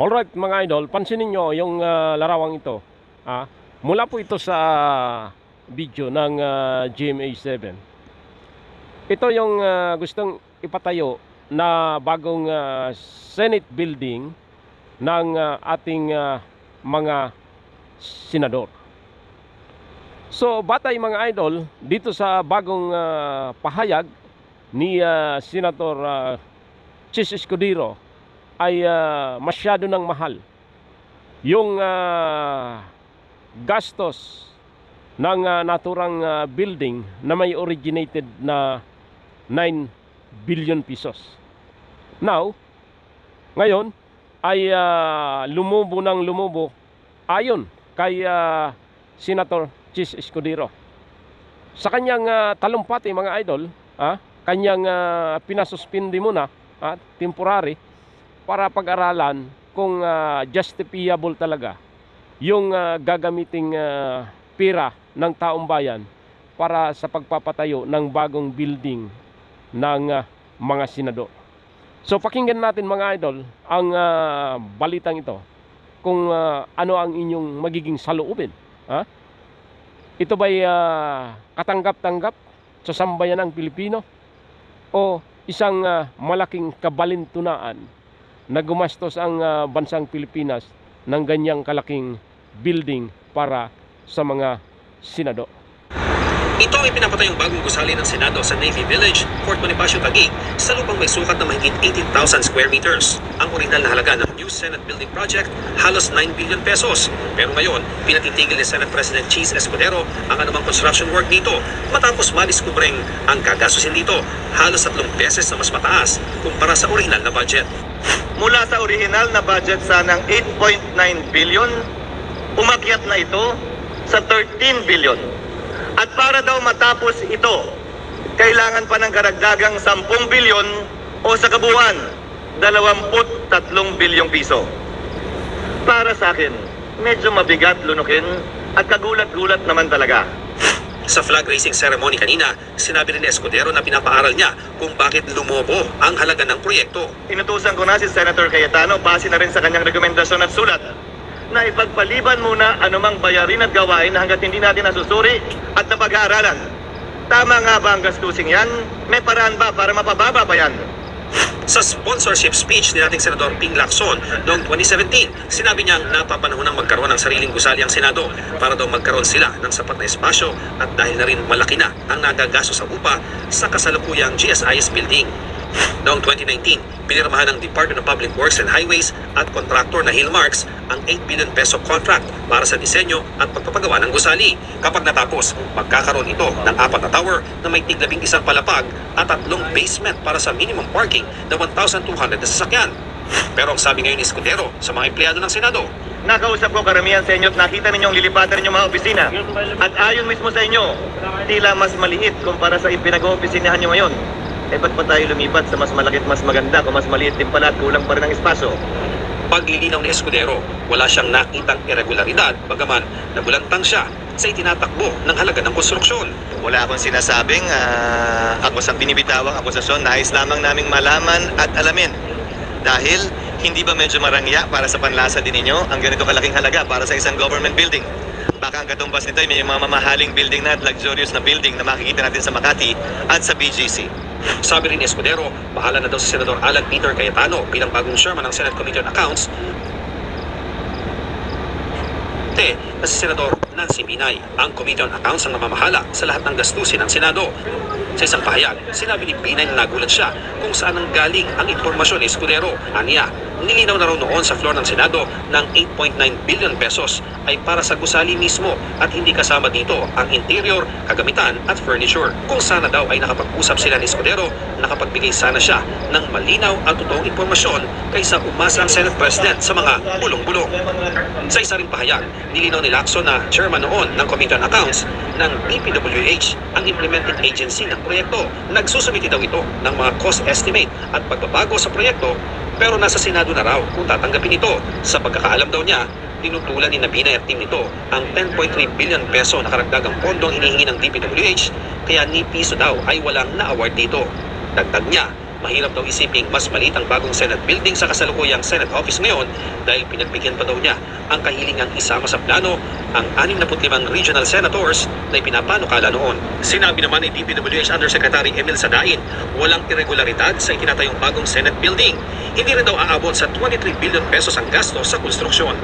Alright mga idol, pansinin nyo yung larawang ito. Mula po ito sa video ng GMA7. Ito yung gustong ipatayo na bagong Senate building ng ating mga senador. So batay mga idol, dito sa bagong pahayag ni Senator Chis Escudero ay masyado ng mahal yung gastos ng naturang building na may originated na 9 billion pesos. Now, ngayon ay lumubo ng lumubo ayon kay Senator Chis Escudero. Sa kanyang talumpati mga idol, kanyang pinasuspindi muna temporary para pag-aralan kung justifiable talaga yung gagamiting pera ng taong bayan para sa pagpapatayo ng bagong building ng mga senador. So pakinggan natin mga idol ang balitang ito kung ano ang inyong magiging saloobin. Ito ba'y katanggap-tanggap sa sambayan ng Pilipino o isang malaking kabalintunaan na gumastos ang bansang Pilipinas ng ganyang kalaking building para sa mga senador? Ito ang ipinapatayong bagong gusali ng Senado sa Navy Village, Fort Bonifacio, Taguig, sa lupang may sukat na mahigit 18,000 square meters. Ang original na halaga ng new Senate Building Project, halos 9 billion pesos. Pero ngayon, pinatitigil ni Senate President Chis Escudero ang anumang construction work dito matapos madiskubreng ang gagastusin dito halos 3 beses na mas mataas kumpara sa original na budget. Mula sa original na budget sanang 8.9 billion, umakyat na ito sa 13 billion. At para daw matapos ito, kailangan pa ng karagdagang 10 bilyon o sa kabuuan, 23 bilyong piso. Para sa akin, medyo mabigat lunukin at kagulat-gulat naman talaga. Sa flag raising ceremony kanina, sinabi rin ni Escudero na pinapaaral niya kung bakit lumobo ang halaga ng proyekto. Inutusan ko na si Senator Cayetano, base na rin sa kanyang rekomendasyon at sulat, na ipagpaliban muna anumang bayarin at gawain hanggat hindi natin nasusuri at napag-aaralan. Tama nga ba ang gastusing yan? May paraan ba para mapababa pa yan? Sa sponsorship speech ni dating Senador Ping Lacson noong 2017, sinabi niyang napapanahon ng magkaroon ng sariling gusali ang Senado para daw magkaroon sila ng sapat na espasyo at dahil na rin malaki na ang nagagasto sa upa sa kasalukuyang GSIS building. Noong 2019, pinirmahan ng Department of Public Works and Highways at contractor na Hillmarks ang 8 billion peso contract para sa disenyo at pagpapagawa ng gusali. Kapag natapos, magkakaroon ito ng 4 na tower na may tig-11 palapag at 3 basement para sa minimum parking na 1,200 na sasakyan. Pero ang sabi ngayon ni Escudero sa mga empleyado ng Senado, Nakausap ko karamihan sa inyo at nakita ninyong lilipatan ninyong mga opisina. At ayon mismo sa inyo, tila mas maliit kumpara sa ipinag-opisinahan nyo ngayon. Ba't pa tayo lumipat sa mas malaki at mas maganda kung mas maliit din pala at kulang pa rin ang espasyo? paglilinaw ni Escudero, wala siyang nakitang irregularidad bagaman nagulantang siya sa itinatakbo ng halaga ng konstruksyon. Wala akong sinasabing binibitawang akusasyon. Nais lamang naming malaman at alamin. Dahil hindi ba medyo marangya para sa panlasa din ninyo ang ganito kalaking halaga para sa isang government building? Baka ang katumbas nito ay may mga mamahaling building na at luxurious na building na makikita natin sa Makati at sa BGC. Sabi rin ni Escudero, bahala na daw si Senador Alan Peter Cayetano bilang bagong chairman ng Senate Committee on Accounts na si Senador Nancy Binay. Ang Committee on Accounts ang namamahala sa lahat ng gastusin ng Senado. Sa isang pahayag, sinabi ni Binay na nagulat siya kung saan ang galing ang impormasyon ni Escudero. Aniya, nilinaw na raw noon sa floor ng Senado ng 8.9 billion pesos ay para sa gusali mismo at hindi kasama dito ang interior, kagamitan at furniture. Kung sana daw ay nakapag-usap sila ni Escudero, nakapagbigay sana siya ng malinaw at totoong impormasyon kaysa umasa ang Senate President sa mga bulong-bulong. Sa isa ring pahayag, nilinaw ni Lacson na chairman noon ng Committee on Accounts ng DPWH ang implementing agency ng proyekto. Nagsusumiti daw ito ng mga cost estimate at pagbabago sa proyekto pero nasa Senado na raw kung tatanggapin ito. Sa pagkakaalam daw niya, tinutulan ni Binay at team nito ang 10.3 billion peso na karagdagang pondong hinihingi ng DPWH kaya ni piso daw ay walang na-award dito. Dagdag niya, Mahirap daw isiping mas maliit ang bagong Senate building sa kasalukuyang Senate office ngayon dahil pinagbigyan pa daw niya ang kahilingang isama sa plano ang 65 regional senators na ipinapanukala noon. Sinabi naman ni DPWH Undersecretary Emil Sadain, walang irregularidad sa itinatayong bagong Senate building. Hindi rin daw aabot sa 23 billion pesos ang gasto sa konstruksyon.